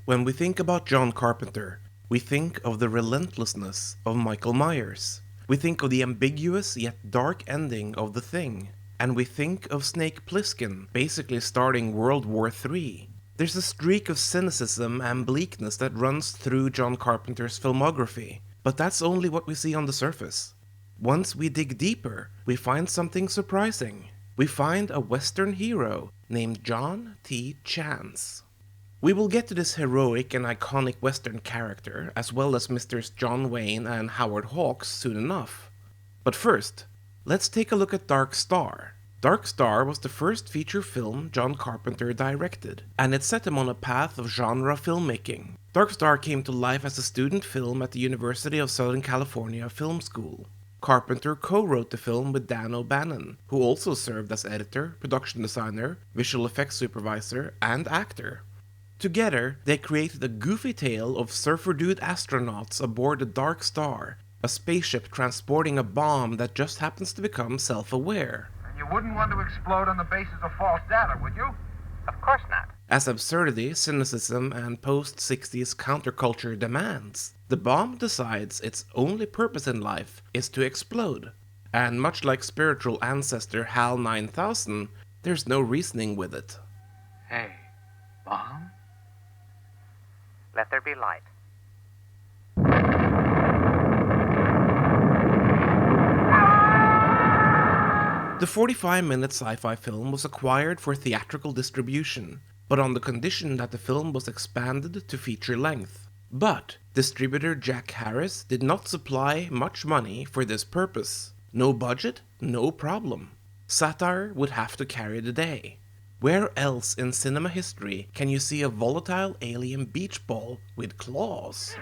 When we think about John Carpenter, we think of the relentlessness of Michael Myers. We think of the ambiguous yet dark ending of The Thing. And we think of Snake Plissken basically starting World War III. There's a streak of cynicism and bleakness that runs through John Carpenter's filmography, but that's only what we see on the surface. Once we dig deeper, we find something surprising. We find a Western hero named John T. Chance. We will get to this heroic and iconic Western character, as well as Mr. John Wayne and Howard Hawks soon enough. But first, let's take a look at Dark Star. Dark Star was the first feature film John Carpenter directed, and it set him on a path of genre filmmaking. Dark Star came to life as a student film at the University of Southern California Film School. Carpenter co-wrote the film with Dan O'Bannon, who also served as editor, production designer, visual effects supervisor, and actor. Together, they created a goofy tale of surfer dude astronauts aboard the Dark Star, a spaceship transporting a bomb that just happens to become self-aware. And you wouldn't want to explode on the basis of false data, would you? Of course not. As absurdity, cynicism, and post-60s counterculture demands, the bomb decides its only purpose in life is to explode. And much like spiritual ancestor HAL 9000, there's no reasoning with it. Hey, bomb? Let there be light. The 45-minute sci-fi film was acquired for theatrical distribution, but on the condition that the film was expanded to feature length. But distributor Jack Harris did not supply much money for this purpose. No budget, no problem. Satire would have to carry the day. Where else in cinema history can you see a volatile alien beach ball with claws?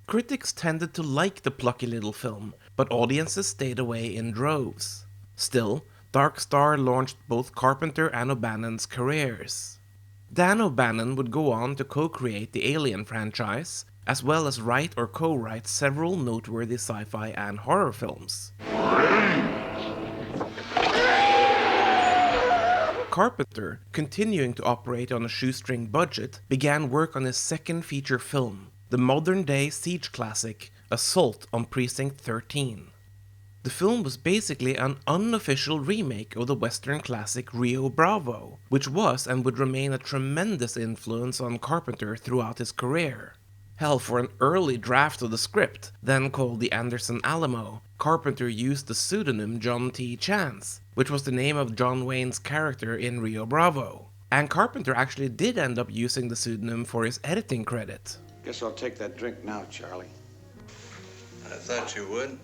Critics tended to like the plucky little film, but audiences stayed away in droves. Still, Dark Star launched both Carpenter and O'Bannon's careers. Dan O'Bannon would go on to co-create the Alien franchise, as well as write or co-write several noteworthy sci-fi and horror films. Carpenter, continuing to operate on a shoestring budget, began work on his second feature film, the modern-day siege classic Assault on Precinct 13. The film was basically an unofficial remake of the Western classic Rio Bravo, which was and would remain a tremendous influence on Carpenter throughout his career. Hell, for an early draft of the script, then called the Anderson Alamo, Carpenter used the pseudonym John T. Chance, which was the name of John Wayne's character in Rio Bravo. And Carpenter actually did end up using the pseudonym for his editing credit. Guess I'll take that drink now, Charlie. I thought you would.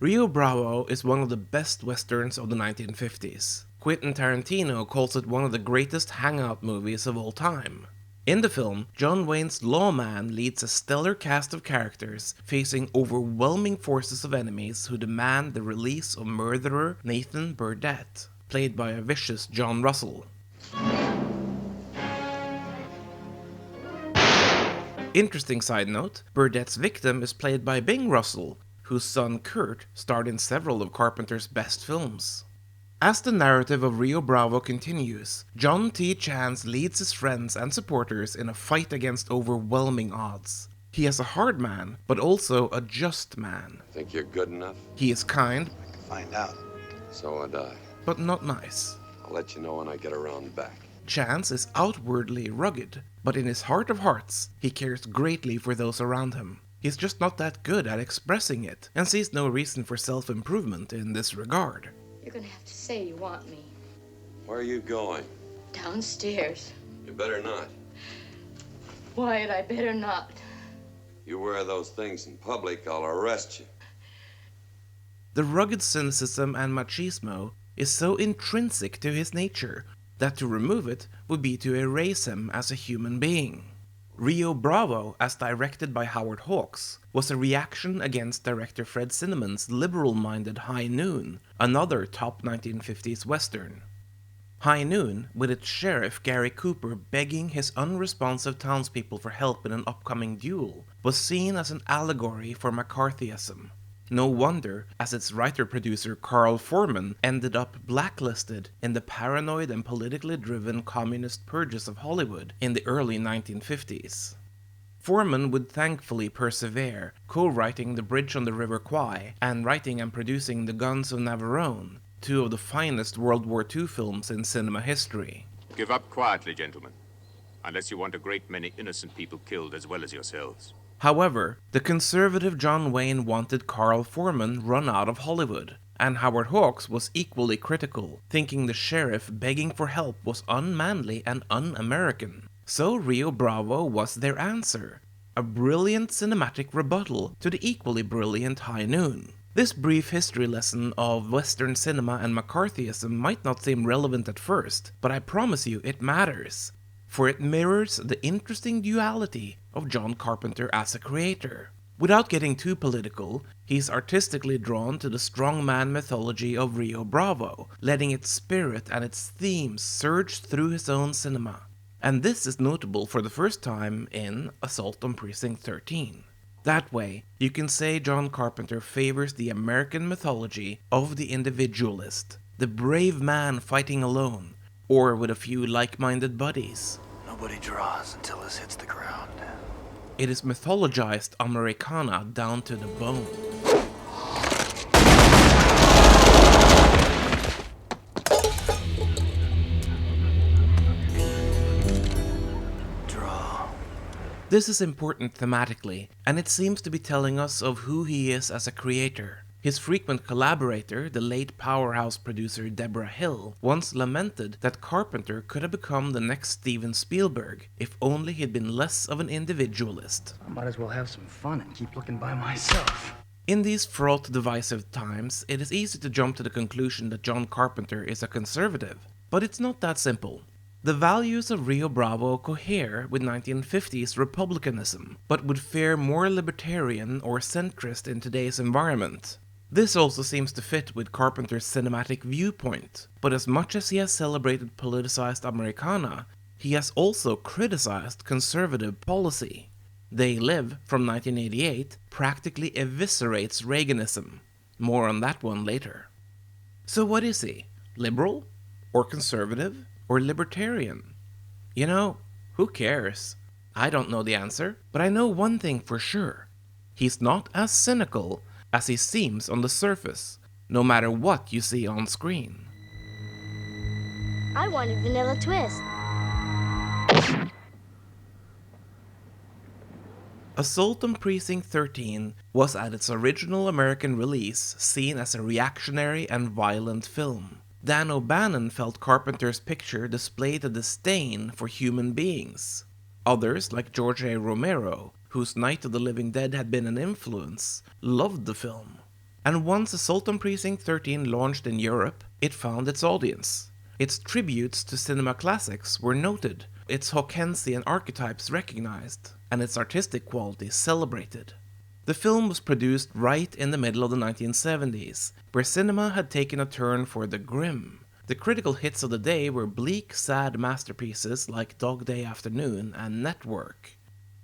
Rio Bravo is one of the best westerns of the 1950s. Quentin Tarantino calls it one of the greatest hangout movies of all time. In the film, John Wayne's lawman leads a stellar cast of characters facing overwhelming forces of enemies who demand the release of murderer Nathan Burdett, played by a vicious John Russell. Interesting side note, Burdett's victim is played by Bing Russell, whose son Kurt starred in several of Carpenter's best films. As the narrative of Rio Bravo continues, John T. Chance leads his friends and supporters in a fight against overwhelming odds. He is a hard man, but also a just man. Think you're good enough? He is kind, I can find out. So would I. but not nice. I'll let you know when I get around back. Chance is outwardly rugged, but in his heart of hearts, he cares greatly for those around him. He's just not that good at expressing it, and sees no reason for self-improvement in this regard. You're gonna have to say you want me. Where are you going? Downstairs. You better not. Wyatt, I better not. You wear those things in public, I'll arrest you. The rugged cynicism and machismo is so intrinsic to his nature that to remove it would be to erase him as a human being. Rio Bravo, as directed by Howard Hawks, was a reaction against director Fred Zinnemann's liberal-minded High Noon, another top 1950s western. High Noon, with its sheriff Gary Cooper begging his unresponsive townspeople for help in an upcoming duel, was seen as an allegory for McCarthyism. No wonder, as its writer-producer Carl Foreman ended up blacklisted in the paranoid and politically driven communist purges of Hollywood in the early 1950s. Foreman would thankfully persevere, co-writing The Bridge on the River Kwai and writing and producing The Guns of Navarone, two of the finest World War II films in cinema history. Give up quietly, gentlemen, unless you want a great many innocent people killed as well as yourselves. However, the conservative John Wayne wanted Carl Foreman run out of Hollywood, and Howard Hawks was equally critical, thinking the sheriff begging for help was unmanly and un-American. So Rio Bravo was their answer, a brilliant cinematic rebuttal to the equally brilliant High Noon. This brief history lesson of Western cinema and McCarthyism might not seem relevant at first, but I promise you it matters, for it mirrors the interesting duality of John Carpenter as a creator. Without getting too political, he's artistically drawn to the strongman mythology of Rio Bravo, letting its spirit and its themes surge through his own cinema. And this is notable for the first time in Assault on Precinct 13. That way, you can say John Carpenter favors the American mythology of the individualist, the brave man fighting alone, or with a few like-minded buddies. Nobody draws until this hits the ground. It is mythologized Americana down to the bone. Draw. This is important thematically, and it seems to be telling us of who he is as a creator. His frequent collaborator, the late powerhouse producer Deborah Hill, once lamented that Carpenter could have become the next Steven Spielberg if only he'd been less of an individualist. I might as well have some fun and keep looking by myself. In these fraught, divisive times, it is easy to jump to the conclusion that John Carpenter is a conservative, but it's not that simple. The values of Rio Bravo cohere with 1950s republicanism, but would fare more libertarian or centrist in today's environment. This also seems to fit with Carpenter's cinematic viewpoint, but as much as he has celebrated politicized Americana, he has also criticized conservative policy. They Live, from 1988, practically eviscerates Reaganism. More on that one later. So what is he? Liberal? Or conservative? Or libertarian? You know, who cares? I don't know the answer, but I know one thing for sure. He's not as cynical as he seems on the surface, no matter what you see on screen. I wanted vanilla twist. Assault on Precinct 13 was at its original American release seen as a reactionary and violent film. Dan O'Bannon felt Carpenter's picture displayed a disdain for human beings. Others, like George A. Romero, whose Night of the Living Dead had been an influence, loved the film. And once Assault on Precinct 13 launched in Europe, it found its audience. Its tributes to cinema classics were noted, its Hawkensian archetypes recognized, and its artistic quality celebrated. The film was produced right in the middle of the 1970s, where cinema had taken a turn for the grim. The critical hits of the day were bleak, sad masterpieces like Dog Day Afternoon and Network.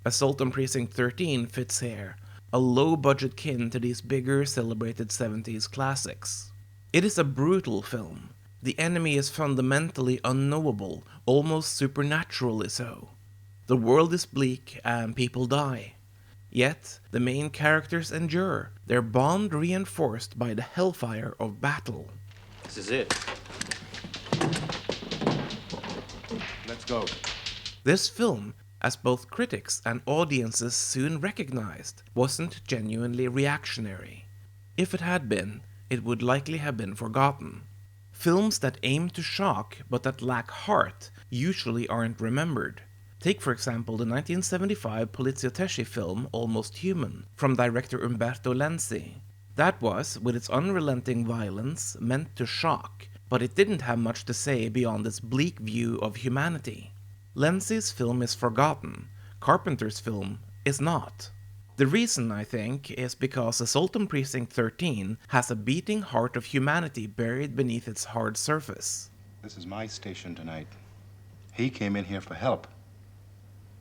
Assault on Precinct 13 fits here, a low-budget kin to these bigger, celebrated 70s classics. It is a brutal film. The enemy is fundamentally unknowable, almost supernaturally so. The world is bleak and people die. Yet, the main characters endure, their bond reinforced by the hellfire of battle. This is it. Let's go. This film, as both critics and audiences soon recognized, wasn't genuinely reactionary. If it had been, it would likely have been forgotten. Films that aim to shock but that lack heart usually aren't remembered. Take for example the 1975 poliziotteschi film Almost Human from director Umberto Lenzi. That was, with its unrelenting violence, meant to shock, but it didn't have much to say beyond its bleak view of humanity. Lenzi's film is forgotten, Carpenter's film is not. The reason, I think, is because Assault on Precinct 13 has a beating heart of humanity buried beneath its hard surface. This is my station tonight. He came in here for help.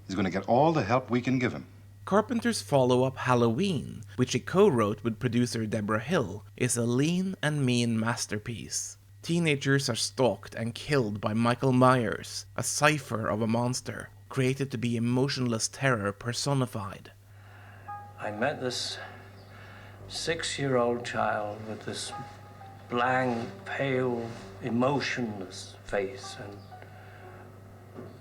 He's going to get all the help we can give him. Carpenter's follow-up Halloween, which he co-wrote with producer Deborah Hill, is a lean and mean masterpiece. Teenagers are stalked and killed by Michael Myers, a cipher of a monster, created to be emotionless terror personified. I met this 6-year-old child with this blank, pale, emotionless face and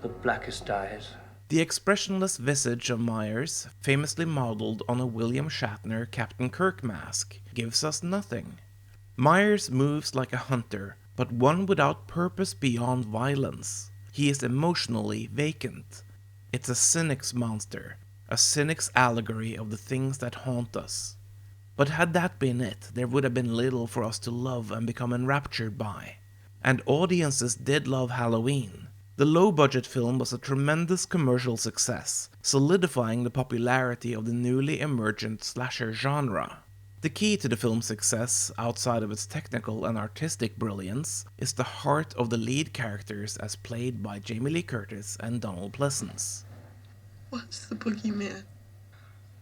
the blackest eyes. The expressionless visage of Myers, famously modeled on a William Shatner Captain Kirk mask, gives us nothing. Myers moves like a hunter, but one without purpose beyond violence. He is emotionally vacant. It's a cynic's monster, a cynic's allegory of the things that haunt us. But had that been it, there would have been little for us to love and become enraptured by. And audiences did love Halloween. The low-budget film was a tremendous commercial success, solidifying the popularity of the newly emergent slasher genre. The key to the film's success, outside of its technical and artistic brilliance, is the heart of the lead characters as played by Jamie Lee Curtis and Donald Pleasence. Was the boogeyman?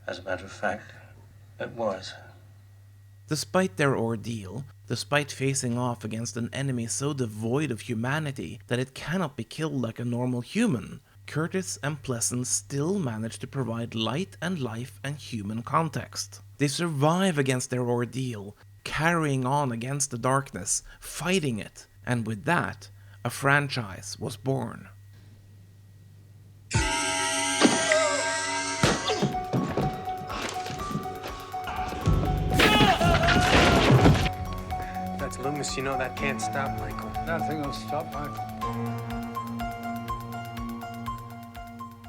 As a matter of fact, it was. Despite their ordeal, despite facing off against an enemy so devoid of humanity that it cannot be killed like a normal human, Curtis and Pleasence still manage to provide light and life and human context. They survive against their ordeal, carrying on against the darkness, fighting it, and with that, a franchise was born. That's Loomis, you know that can't stop Michael. Nothing will stop Michael.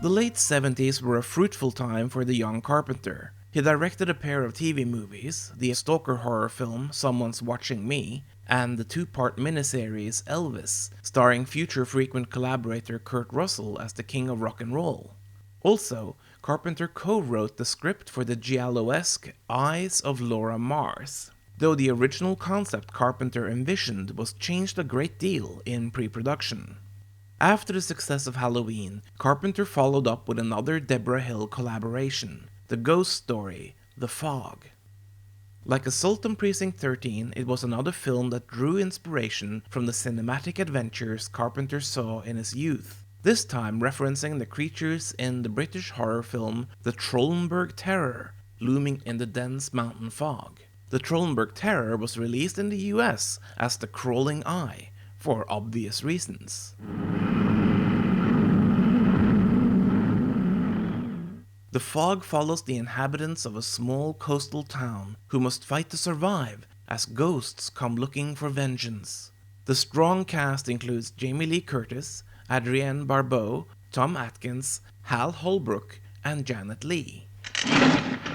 The late 70s were a fruitful time for the young Carpenter. He directed a pair of TV movies, the stalker horror film Someone's Watching Me, and the two-part miniseries Elvis, starring future frequent collaborator Kurt Russell as the king of rock and roll. Also, Carpenter co-wrote the script for the giallo-esque Eyes of Laura Mars, though the original concept Carpenter envisioned was changed a great deal in pre-production. After the success of Halloween, Carpenter followed up with another Deborah Hill collaboration, the ghost story, The Fog. Like Assault on Precinct 13, it was another film that drew inspiration from the cinematic adventures Carpenter saw in his youth, this time referencing the creatures in the British horror film The Trollenberg Terror, looming in the dense mountain fog. The Trollenberg Terror was released in the US as The Crawling Eye, for obvious reasons. The Fog follows the inhabitants of a small coastal town who must fight to survive as ghosts come looking for vengeance. The strong cast includes Jamie Lee Curtis, Adrienne Barbeau, Tom Atkins, Hal Holbrook, and Janet Leigh.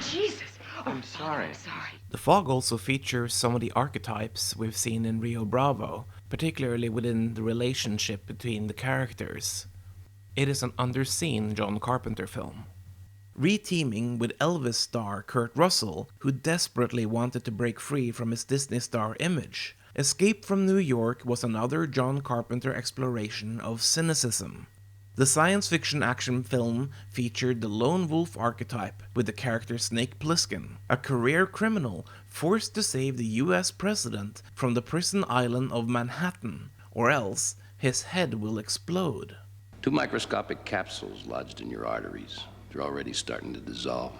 Jesus! I'm sorry. The Fog also features some of the archetypes we've seen in Rio Bravo, particularly within the relationship between the characters. It is an underseen John Carpenter film. Re-teaming with Elvis star Kurt Russell, who desperately wanted to break free from his Disney star image, Escape from New York was another John Carpenter exploration of cynicism. The science fiction action film featured the lone wolf archetype with the character Snake Plissken, a career criminal forced to save the US president from the prison island of Manhattan, or else his head will explode. 2 microscopic capsules lodged in your arteries. They're already starting to dissolve.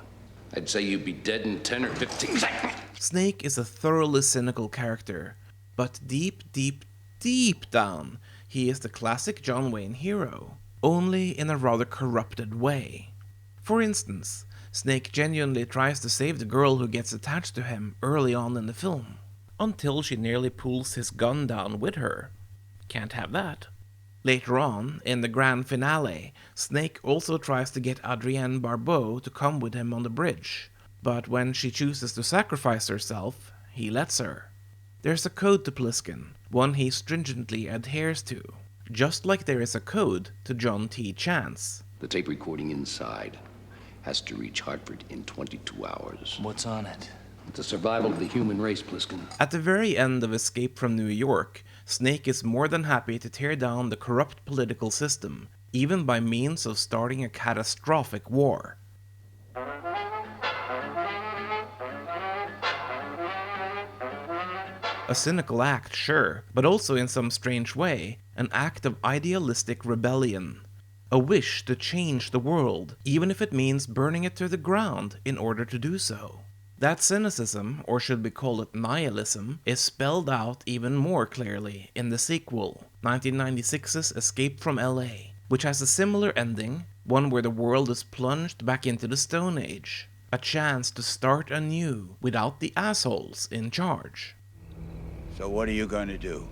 I'd say you'd be dead in 10 or 15 seconds. Snake is a thoroughly cynical character, but deep down, he is the classic John Wayne hero, only in a rather corrupted way. For instance, Snake genuinely tries to save the girl who gets attached to him early on in the film, until she nearly pulls his gun down with her. Can't have that. Later on, in the grand finale, Snake also tries to get Adrienne Barbeau to come with him on the bridge, but when she chooses to sacrifice herself, he lets her. There's a code to Pliskin, one he stringently adheres to, just like there is a code to John T. Chance. The tape recording inside has to reach Hartford in 22 hours. What's on it? The survival of the human race, Pliskin. At the very end of Escape from New York, Snake is more than happy to tear down the corrupt political system, even by means of starting a catastrophic war. A cynical act, sure, but also in some strange way, an act of idealistic rebellion. A wish to change the world, even if it means burning it to the ground in order to do so. That cynicism, or should we call it nihilism, is spelled out even more clearly in the sequel, 1996's Escape from LA, which has a similar ending, one where the world is plunged back into the Stone Age. A chance to start anew without the assholes in charge. So what are you going to do?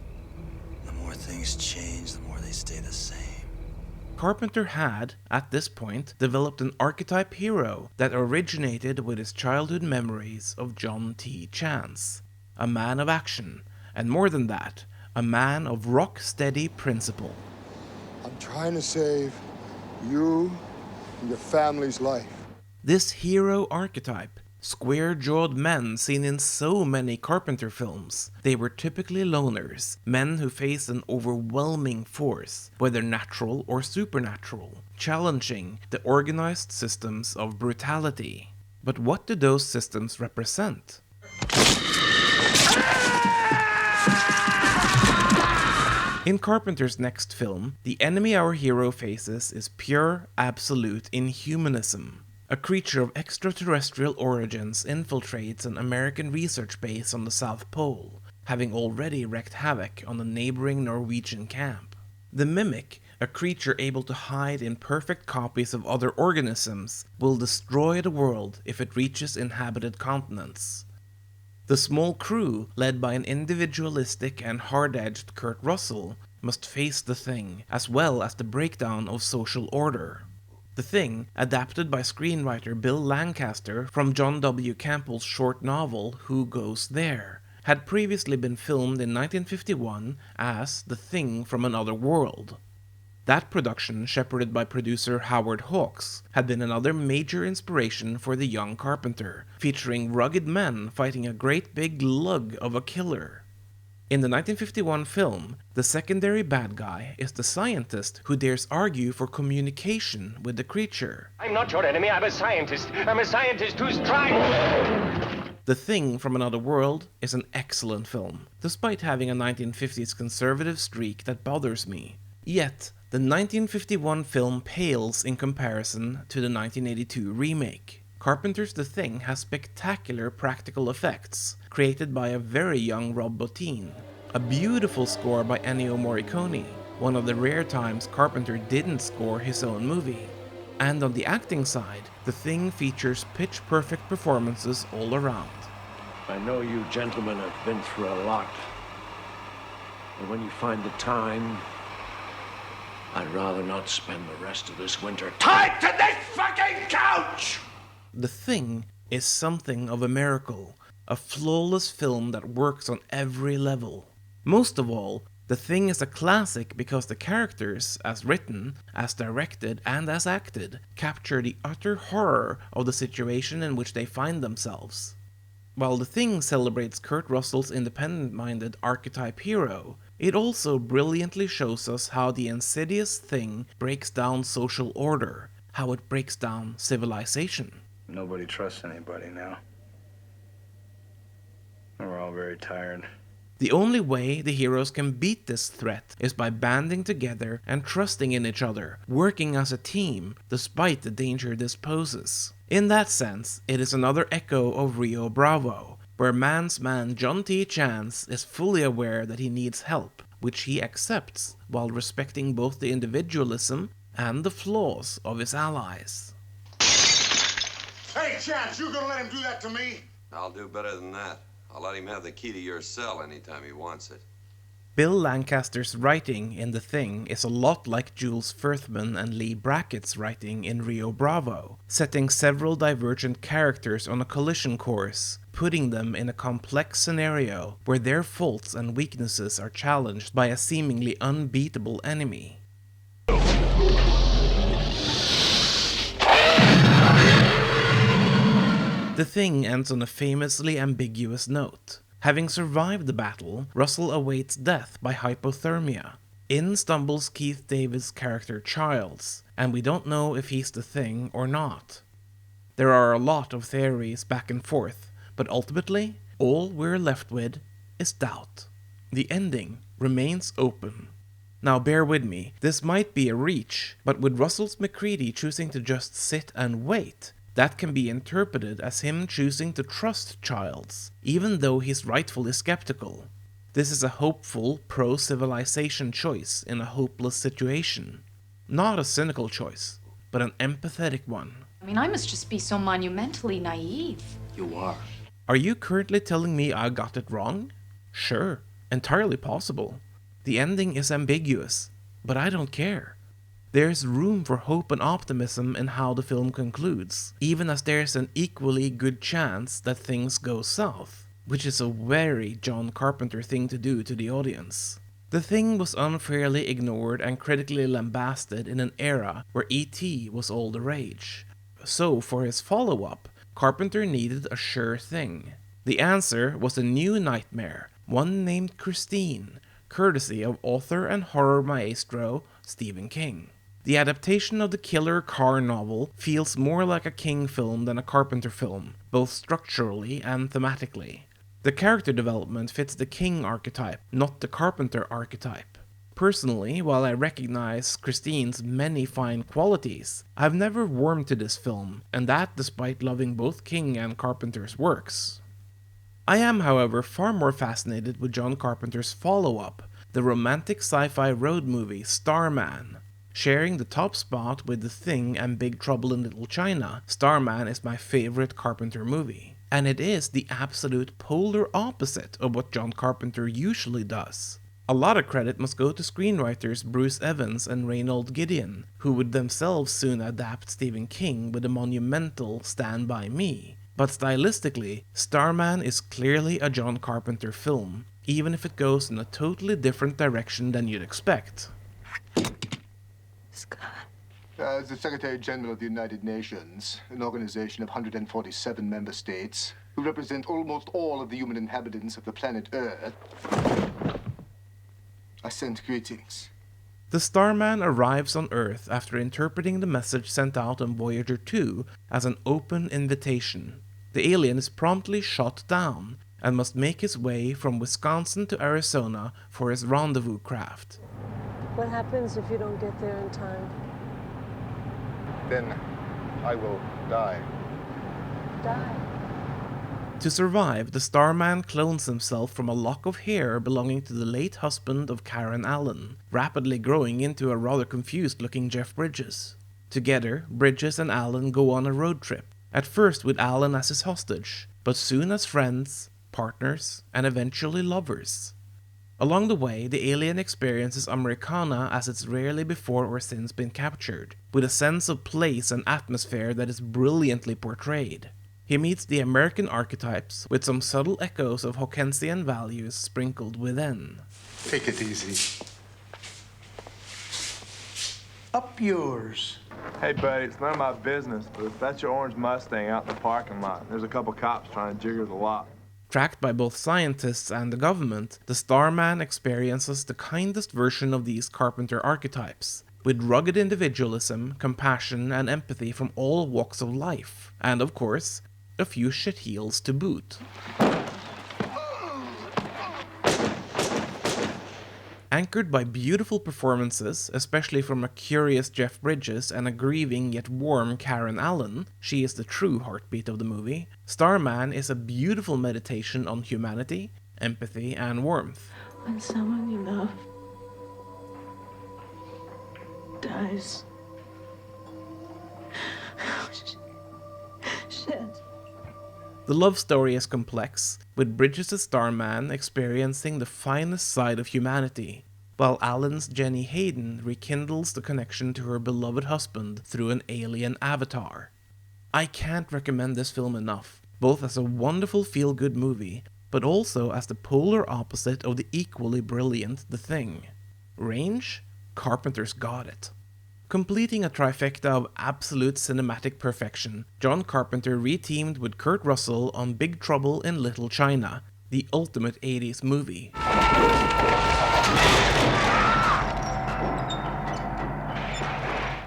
The more things change, the more they stay the same. Carpenter had, at this point, developed an archetype hero that originated with his childhood memories of John T. Chance. A man of action, and more than that, a man of rock-steady principle. I'm trying to save you and your family's life. This hero archetype, square-jawed men seen in so many Carpenter films, they were typically loners, men who faced an overwhelming force, whether natural or supernatural, challenging the organized systems of brutality. But what do those systems represent? In Carpenter's next film, the enemy our hero faces is pure, absolute inhumanism. A creature of extraterrestrial origins infiltrates an American research base on the South Pole, having already wreaked havoc on the neighboring Norwegian camp. The Mimic, a creature able to hide in perfect copies of other organisms, will destroy the world if it reaches inhabited continents. The small crew, led by an individualistic and hard-edged Kurt Russell, must face the Thing, as well as the breakdown of social order. The Thing, adapted by screenwriter Bill Lancaster from John W. Campbell's short novel Who Goes There, had previously been filmed in 1951 as The Thing from Another World. That production, shepherded by producer Howard Hawks, had been another major inspiration for the young Carpenter, featuring rugged men fighting a great big lug of a killer. In the 1951 film, the secondary bad guy is the scientist who dares argue for communication with the creature. I'm not your enemy, I'm a scientist. I'm a scientist who's trying... The Thing from Another World is an excellent film, despite having a 1950s conservative streak that bothers me. Yet, the 1951 film pales in comparison to the 1982 remake. Carpenter's The Thing has spectacular practical effects, created by a very young Rob Bottin, a beautiful score by Ennio Morricone, one of the rare times Carpenter didn't score his own movie. And on the acting side, The Thing features pitch-perfect performances all around. I know you gentlemen have been through a lot, but when you find the time, I'd rather not spend the rest of this winter tied to this fucking couch! The Thing is something of a miracle, a flawless film that works on every level. Most of all, The Thing is a classic because the characters, as written, as directed, and as acted, capture the utter horror of the situation in which they find themselves. While The Thing celebrates Kurt Russell's independent-minded archetype hero, it also brilliantly shows us how the insidious Thing breaks down social order, how it breaks down civilization. Nobody trusts anybody now. We're all very tired. The only way the heroes can beat this threat is by banding together and trusting in each other, working as a team, despite the danger this poses. In that sense, it is another echo of Rio Bravo, where man's man John T. Chance is fully aware that he needs help, which he accepts while respecting both the individualism and the flaws of his allies. Hey, Chance, you gonna let him do that to me? I'll do better than that. I'll let him have the key to your cell anytime he wants it. Bill Lancaster's writing in The Thing is a lot like Jules Furthman and Lee Brackett's writing in Rio Bravo, setting several divergent characters on a collision course, putting them in a complex scenario where their faults and weaknesses are challenged by a seemingly unbeatable enemy. The Thing ends on a famously ambiguous note. Having survived the battle, Russell awaits death by hypothermia. In stumbles Keith David's character Childs, and we don't know if he's the Thing or not. There are a lot of theories back and forth, but ultimately, all we're left with is doubt. The ending remains open. Now bear with me, this might be a reach, but with Russell's MacReady choosing to just sit and wait, that can be interpreted as him choosing to trust Childs, even though he's rightfully skeptical. This is a hopeful, pro-civilization choice in a hopeless situation. Not a cynical choice, but an empathetic one. I mean, I must just be so monumentally naive. You are. Are you currently telling me I got it wrong? Sure, entirely possible. The ending is ambiguous, but I don't care. There's room for hope and optimism in how the film concludes, even as there's an equally good chance that things go south, which is a very John Carpenter thing to do to the audience. The Thing was unfairly ignored and critically lambasted in an era where E.T. was all the rage. So for his follow-up, Carpenter needed a sure thing. The answer was a new nightmare, one named Christine, courtesy of author and horror maestro Stephen King. The adaptation of the Killer Car novel feels more like a King film than a Carpenter film, both structurally and thematically. The character development fits the King archetype, not the Carpenter archetype. Personally, while I recognize Christine's many fine qualities, I've never warmed to this film, and that despite loving both King and Carpenter's works. I am, however, far more fascinated with John Carpenter's follow-up, the romantic sci-fi road movie Starman. Sharing the top spot with The Thing and Big Trouble in Little China, Starman is my favorite Carpenter movie. And it is the absolute polar opposite of what John Carpenter usually does. A lot of credit must go to screenwriters Bruce Evans and Reynold Gideon, who would themselves soon adapt Stephen King with the monumental Stand By Me. But stylistically, Starman is clearly a John Carpenter film, even if it goes in a totally different direction than you'd expect. As the Secretary General of the United Nations, an organization of 147 member states, who represent almost all of the human inhabitants of the planet Earth, I send greetings. The Starman arrives on Earth after interpreting the message sent out on Voyager 2 as an open invitation. The alien is promptly shot down and must make his way from Wisconsin to Arizona for his rendezvous craft. What happens if you don't get there in time? Then I will die. Die. To survive, the Starman clones himself from a lock of hair belonging to the late husband of Karen Allen, rapidly growing into a rather confused-looking Jeff Bridges. Together, Bridges and Allen go on a road trip, at first with Allen as his hostage, but soon as friends, partners, and eventually lovers. Along the way, the alien experiences Americana as it's rarely before or since been captured, with a sense of place and atmosphere that is brilliantly portrayed. He meets the American archetypes with some subtle echoes of Hawkensian values sprinkled within. Take it easy. Up yours. Hey, buddy, it's none of my business, but if that's your orange Mustang out in the parking lot, there's a couple cops trying to jigger the lot. Tracked by both scientists and the government, the Starman experiences the kindest version of these Carpenter archetypes, with rugged individualism, compassion, and empathy from all walks of life, and of course, a few shitheels to boot. Anchored by beautiful performances, especially from a curious Jeff Bridges and a grieving yet warm Karen Allen, she is the true heartbeat of the movie, Starman is a beautiful meditation on humanity, empathy, and warmth. When someone you love dies. Shit. The love story is complex, with Bridges' Starman experiencing the finest side of humanity, while Alan's Jenny Hayden rekindles the connection to her beloved husband through an alien avatar. I can't recommend this film enough, both as a wonderful feel-good movie, but also as the polar opposite of the equally brilliant The Thing. Range? Carpenter's got it. Completing a trifecta of absolute cinematic perfection, John Carpenter reteamed with Kurt Russell on Big Trouble in Little China, the ultimate 80s movie.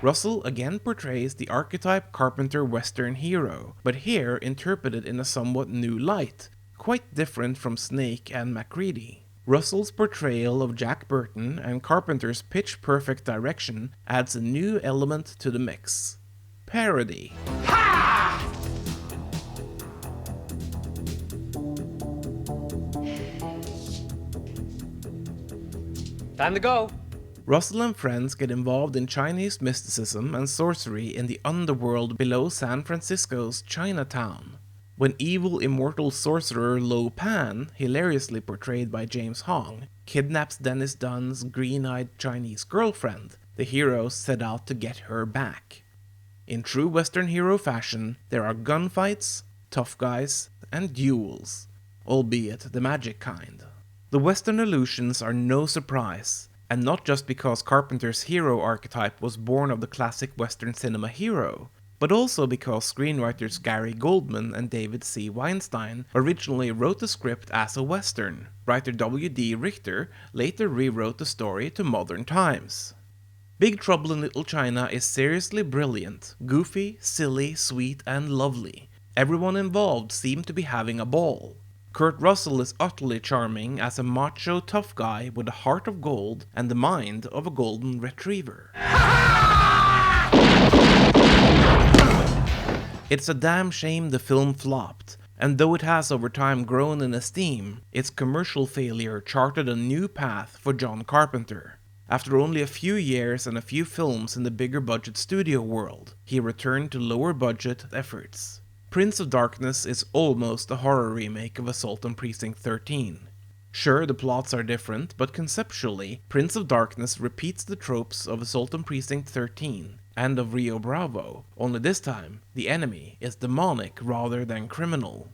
Russell again portrays the archetype Carpenter Western hero, but here interpreted in a somewhat new light, quite different from Snake and MacReady. Russell's portrayal of Jack Burton and Carpenter's pitch-perfect direction adds a new element to the mix. Parody. Time to go. Russell and friends get involved in Chinese mysticism and sorcery in the underworld below San Francisco's Chinatown. When evil immortal sorcerer Lo Pan, hilariously portrayed by James Hong, kidnaps Dennis Dunn's green-eyed Chinese girlfriend, the heroes set out to get her back. In true Western hero fashion, there are gunfights, tough guys, and duels, albeit the magic kind. The Western allusions are no surprise, and not just because Carpenter's hero archetype was born of the classic Western cinema hero, but also because screenwriters Gary Goldman and David C. Weinstein originally wrote the script as a Western. Writer W.D. Richter later rewrote the story to modern times. Big Trouble in Little China is seriously brilliant, goofy, silly, sweet, and lovely. Everyone involved seemed to be having a ball. Kurt Russell is utterly charming as a macho tough guy with a heart of gold and the mind of a golden retriever. It's a damn shame the film flopped, and though it has over time grown in esteem, its commercial failure charted a new path for John Carpenter. After only a few years and a few films in the bigger budget studio world, he returned to lower budget efforts. Prince of Darkness is almost a horror remake of Assault on Precinct 13. Sure, the plots are different, but conceptually, Prince of Darkness repeats the tropes of Assault on Precinct 13 and of Rio Bravo, only this time, the enemy is demonic rather than criminal.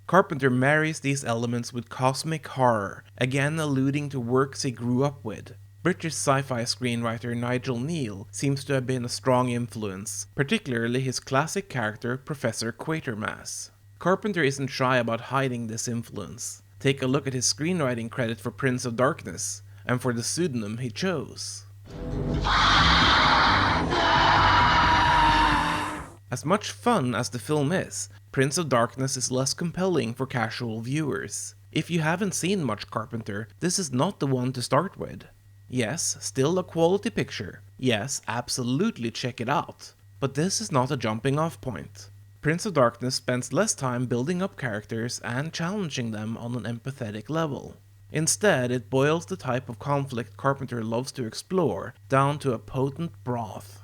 Carpenter marries these elements with cosmic horror, again alluding to works he grew up with. British sci-fi screenwriter Nigel Neal seems to have been a strong influence, particularly his classic character Professor Quatermass. Carpenter isn't shy about hiding this influence. Take a look at his screenwriting credit for Prince of Darkness, and for the pseudonym he chose. As much fun as the film is, Prince of Darkness is less compelling for casual viewers. If you haven't seen much Carpenter, this is not the one to start with. Yes, still a quality picture. Yes, absolutely check it out. But this is not a jumping off point. Prince of Darkness spends less time building up characters and challenging them on an empathetic level. Instead, it boils the type of conflict Carpenter loves to explore down to a potent broth.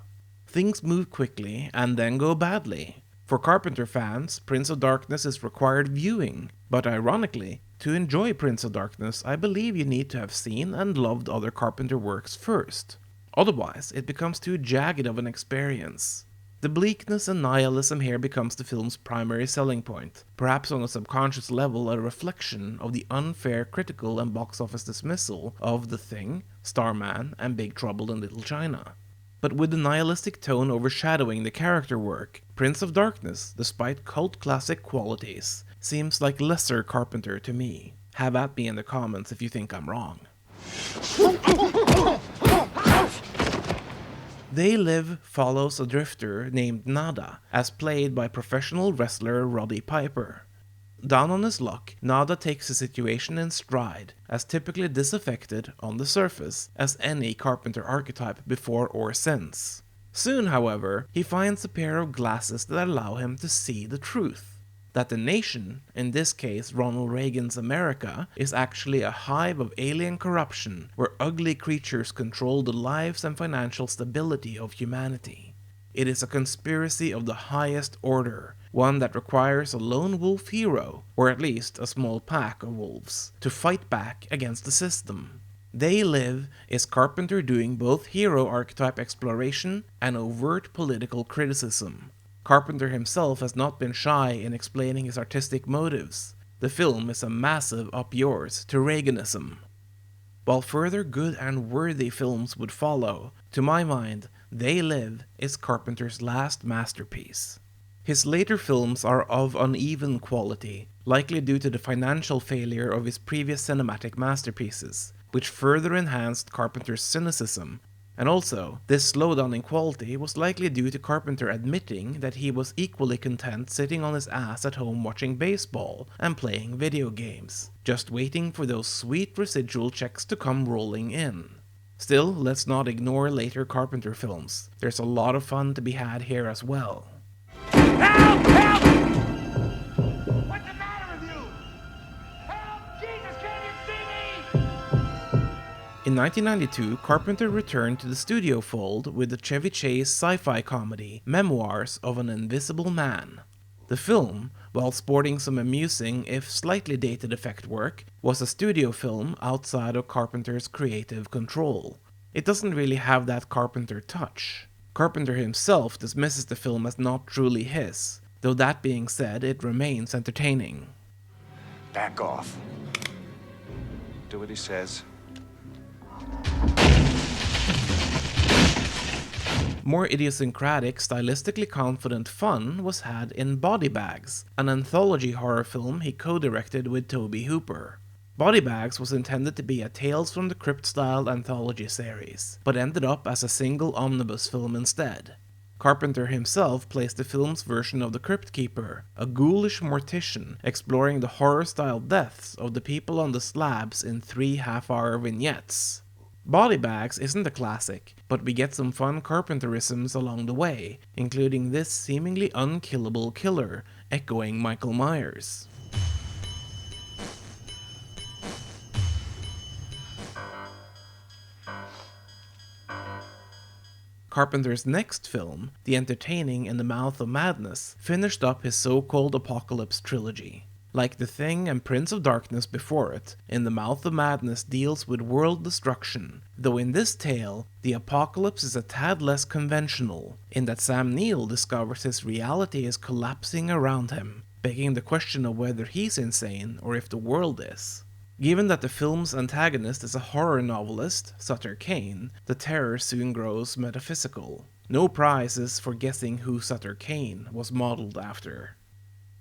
Things move quickly and then go badly. For Carpenter fans, Prince of Darkness is required viewing, but ironically, to enjoy Prince of Darkness, I believe you need to have seen and loved other Carpenter works first. Otherwise, it becomes too jagged of an experience. The bleakness and nihilism here becomes the film's primary selling point, perhaps on a subconscious level a reflection of the unfair critical and box office dismissal of The Thing, Starman, and Big Trouble in Little China. But with the nihilistic tone overshadowing the character work, Prince of Darkness, despite cult classic qualities, seems like lesser Carpenter to me. Have at me in the comments if you think I'm wrong. They Live follows a drifter named Nada, as played by professional wrestler Roddy Piper. Down on his luck, Nada takes the situation in stride, as typically disaffected on the surface as any Carpenter archetype before or since. Soon, however, he finds a pair of glasses that allow him to see the truth. That the nation, in this case Ronald Reagan's America, is actually a hive of alien corruption where ugly creatures control the lives and financial stability of humanity. It is a conspiracy of the highest order, one that requires a lone wolf hero, or at least a small pack of wolves, to fight back against the system. They Live is Carpenter doing both hero archetype exploration and overt political criticism. Carpenter himself has not been shy in explaining his artistic motives. The film is a massive up yours to Reaganism. While further good and worthy films would follow, to my mind, They Live is Carpenter's last masterpiece. His later films are of uneven quality, likely due to the financial failure of his previous cinematic masterpieces, which further enhanced Carpenter's cynicism, and also, this slowdown in quality was likely due to Carpenter admitting that he was equally content sitting on his ass at home watching baseball and playing video games, just waiting for those sweet residual checks to come rolling in. Still, let's not ignore later Carpenter films. There's a lot of fun to be had here as well. Help! Help! What's the matter with you? Help! Jesus, can't you see me? In 1992, Carpenter returned to the studio fold with the Chevy Chase sci-fi comedy Memoirs of an Invisible Man. The film, while sporting some amusing if slightly dated effect work, was a studio film outside of Carpenter's creative control. It doesn't really have that Carpenter touch. Carpenter himself dismisses the film as not truly his, though that being said, it remains entertaining. Back off. Do what he says. More idiosyncratic, stylistically confident fun was had in Body Bags, an anthology horror film he co-directed with Tobe Hooper. Body Bags was intended to be a Tales from the Crypt-style anthology series, but ended up as a single omnibus film instead. Carpenter himself placed the film's version of The Crypt Keeper, a ghoulish mortician exploring the horror-style deaths of the people on the slabs in 3 half-hour vignettes. Body Bags isn't a classic, but we get some fun Carpenterisms along the way, including this seemingly unkillable killer, echoing Michael Myers. Carpenter's next film, The Entertaining in the Mouth of Madness, finished up his so-called Apocalypse trilogy. Like The Thing and Prince of Darkness before it, In the Mouth of Madness deals with world destruction, though in this tale, the apocalypse is a tad less conventional, in that Sam Neill discovers his reality is collapsing around him, begging the question of whether he's insane or if the world is. Given that the film's antagonist is a horror novelist, Sutter Kane, the terror soon grows metaphysical. No prizes for guessing who Sutter Kane was modeled after.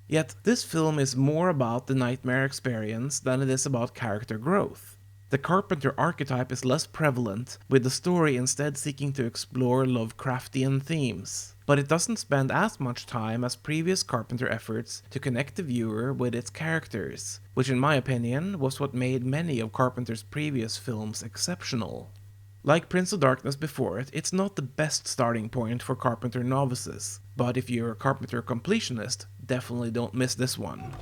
Yet, this film is more about the nightmare experience than it is about character growth. The Carpenter archetype is less prevalent, with the story instead seeking to explore Lovecraftian themes. But it doesn't spend as much time as previous Carpenter efforts to connect the viewer with its characters, which in my opinion was what made many of Carpenter's previous films exceptional. Like Prince of Darkness before it, it's not the best starting point for Carpenter novices, but if you're a Carpenter completionist, definitely don't miss this one.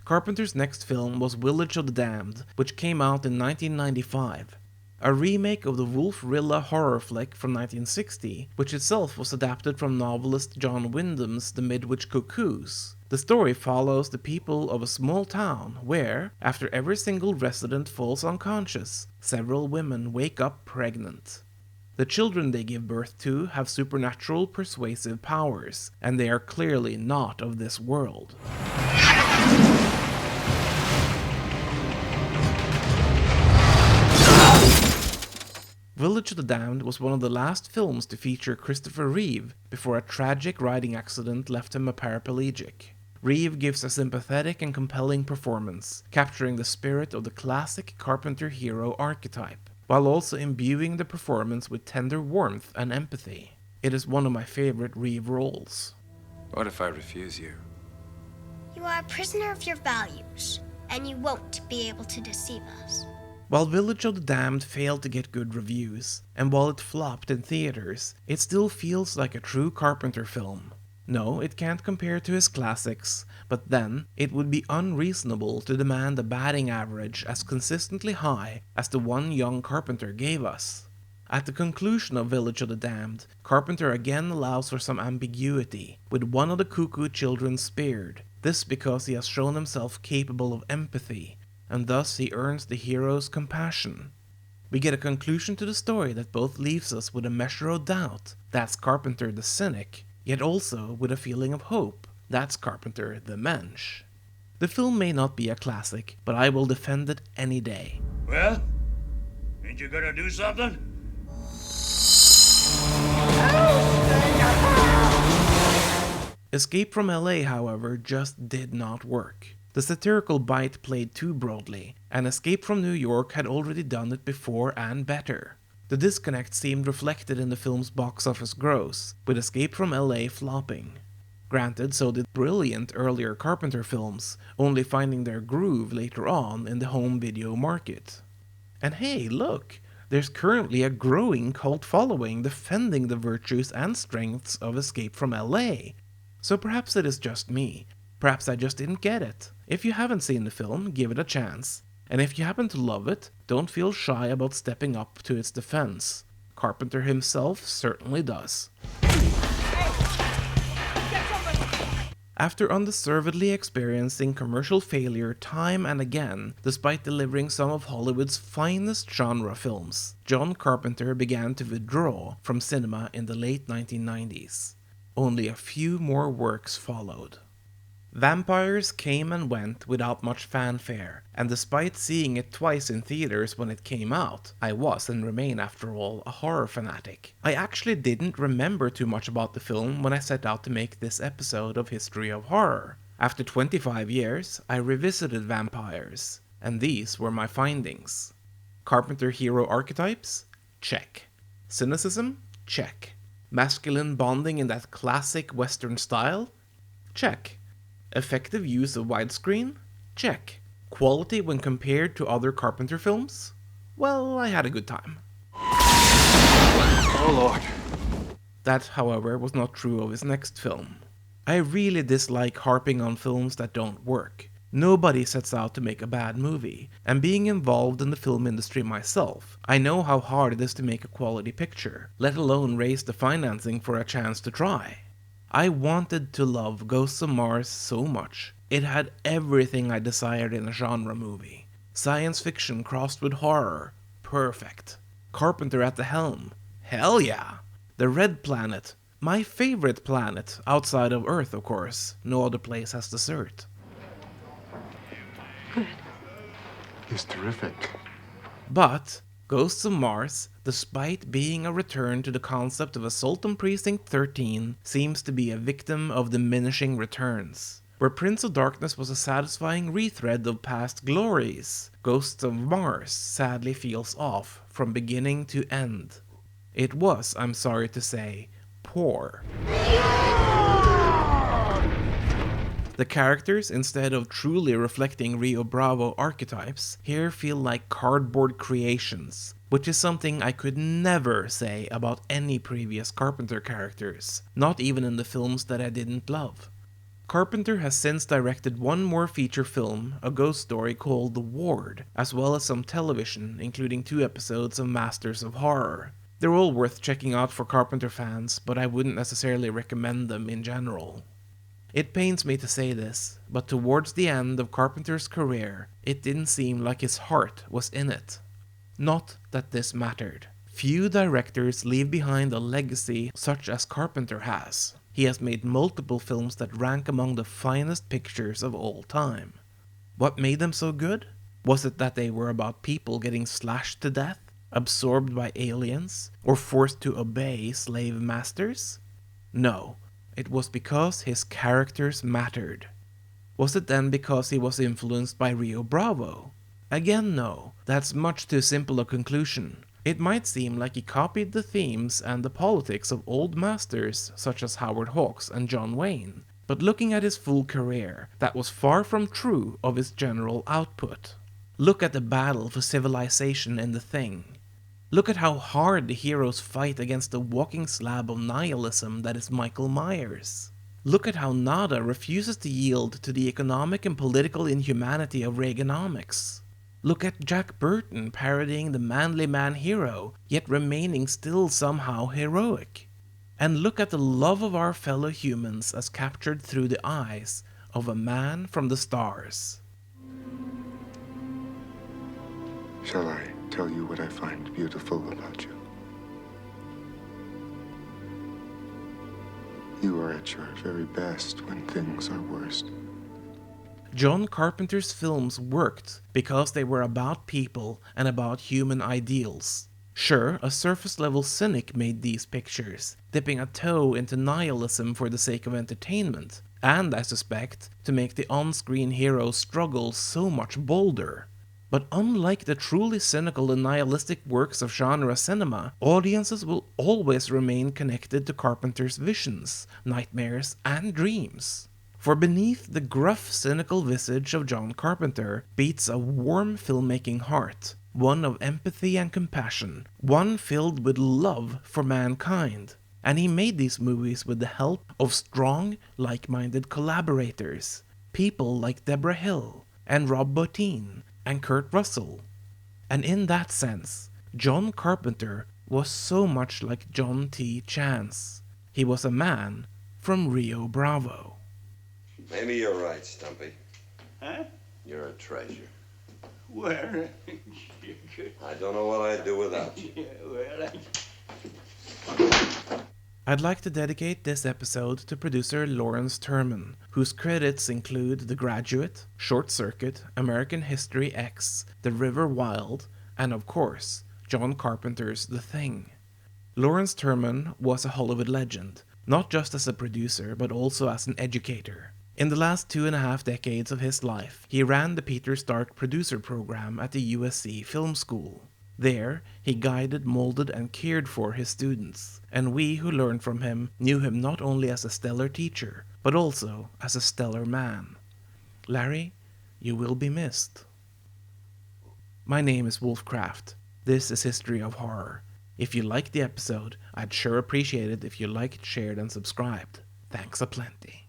Carpenter's next film was Village of the Damned, which came out in 1995. A remake of the Wolf-Rilla horror flick from 1960, which itself was adapted from novelist John Wyndham's The Midwich Cuckoos. The story follows the people of a small town where, after every single resident falls unconscious, several women wake up pregnant. The children they give birth to have supernatural persuasive powers, and they are clearly not of this world. Village of the Damned was one of the last films to feature Christopher Reeve before a tragic riding accident left him a paraplegic. Reeve gives a sympathetic and compelling performance, capturing the spirit of the classic Carpenter hero archetype, while also imbuing the performance with tender warmth and empathy. It is one of my favorite Reeve roles. What if I refuse you? You are a prisoner of your values, and you won't be able to deceive us. While Village of the Damned failed to get good reviews, and while it flopped in theaters, it still feels like a true Carpenter film. No, it can't compare to his classics, but then, it would be unreasonable to demand a batting average as consistently high as the one young Carpenter gave us. At the conclusion of Village of the Damned, Carpenter again allows for some ambiguity, with one of the cuckoo children spared, this because he has shown himself capable of empathy, and thus he earns the hero's compassion. We get a conclusion to the story that both leaves us with a measure of doubt, that's Carpenter the cynic, yet also with a feeling of hope, that's Carpenter the mensch. The film may not be a classic, but I will defend it any day. Well, ain't you gonna do something? Escape from LA, however, just did not work. The satirical bite played too broadly, and Escape from New York had already done it before and better. The disconnect seemed reflected in the film's box office gross, with Escape from LA flopping. Granted, so did brilliant earlier Carpenter films, only finding their groove later on in the home video market. And hey, look! There's currently a growing cult following defending the virtues and strengths of Escape from LA. So perhaps it is just me. Perhaps I just didn't get it. If you haven't seen the film, give it a chance. And if you happen to love it, don't feel shy about stepping up to its defense. Carpenter himself certainly does. After undeservedly experiencing commercial failure time and again, despite delivering some of Hollywood's finest genre films, John Carpenter began to withdraw from cinema in the late 1990s. Only a few more works followed. Vampires came and went without much fanfare, and despite seeing it twice in theaters when it came out, I was and remain after all a horror fanatic. I actually didn't remember too much about the film when I set out to make this episode of History of Horror. After 25 years, I revisited vampires, and these were my findings. Carpenter hero archetypes? Check. Cynicism? Check. Masculine bonding in that classic Western style? Check. Effective use of widescreen? Check. Quality when compared to other Carpenter films? Well, I had a good time. Oh Lord. That, however, was not true of his next film. I really dislike harping on films that don't work. Nobody sets out to make a bad movie, and being involved in the film industry myself, I know how hard it is to make a quality picture, let alone raise the financing for a chance to try. I wanted to love Ghosts of Mars so much. It had everything I desired in a genre movie. Science fiction crossed with horror. Perfect. Carpenter at the helm. Hell yeah. The Red Planet. My favorite planet, outside of Earth of course. No other place has dessert. Good. It's terrific. But Ghosts of Mars, despite being a return to the concept of Assault on Precinct 13, seems to be a victim of diminishing returns. Where Prince of Darkness was a satisfying rethread of past glories, Ghosts of Mars sadly feels off from beginning to end. It was, I'm sorry to say, poor. The characters, instead of truly reflecting Rio Bravo archetypes, here feel like cardboard creations, which is something I could never say about any previous Carpenter characters, not even in the films that I didn't love. Carpenter has since directed one more feature film, a ghost story called The Ward, as well as some television, including 2 episodes of Masters of Horror. They're all worth checking out for Carpenter fans, but I wouldn't necessarily recommend them in general. It pains me to say this, but towards the end of Carpenter's career, it didn't seem like his heart was in it. Not that this mattered. Few directors leave behind a legacy such as Carpenter has. He has made multiple films that rank among the finest pictures of all time. What made them so good? Was it that they were about people getting slashed to death, absorbed by aliens, or forced to obey slave masters? No. It was because his characters mattered. Was it then because he was influenced by Rio Bravo? Again, no. That's much too simple a conclusion. It might seem like he copied the themes and the politics of old masters such as Howard Hawks and John Wayne, but looking at his full career, that was far from true of his general output. Look at the battle for civilization in The Thing. Look at how hard the heroes fight against the walking slab of nihilism that is Michael Myers. Look at how Nada refuses to yield to the economic and political inhumanity of Reaganomics. Look at Jack Burton parodying the manly man hero, yet remaining still somehow heroic. And look at the love of our fellow humans as captured through the eyes of a man from the stars. Shall I tell you what I find beautiful about you? You are at your very best when things are worst. John Carpenter's films worked because they were about people and about human ideals. Sure, a surface-level cynic made these pictures, dipping a toe into nihilism for the sake of entertainment, and, I suspect, to make the on-screen hero's struggle so much bolder. But unlike the truly cynical and nihilistic works of genre cinema, audiences will always remain connected to Carpenter's visions, nightmares, and dreams. For beneath the gruff, cynical visage of John Carpenter beats a warm filmmaking heart, one of empathy and compassion, one filled with love for mankind. And he made these movies with the help of strong, like-minded collaborators, people like Deborah Hill and Rob Bottin and Kurt Russell. And in that sense, John Carpenter was so much like John T. Chance. He was a man from Rio Bravo. Maybe you're right, Stumpy. Huh? You're a treasure. Where? I don't know what I'd do without you. I'd like to dedicate this episode to producer Lawrence Terman, whose credits include The Graduate, Short Circuit, American History X, The River Wild, and of course, John Carpenter's The Thing. Lawrence Terman was a Hollywood legend, not just as a producer but also as an educator. In the last 2.5 decades of his life, he ran the Peter Stark producer program at the USC Film School. There, he guided, molded, and cared for his students, and we who learned from him knew him not only as a stellar teacher, but also as a stellar man. Larry, you will be missed. My name is Wolf Craft. This is History of Horror. If you liked the episode, I'd sure appreciate it if you liked, shared, and subscribed. Thanks a plenty.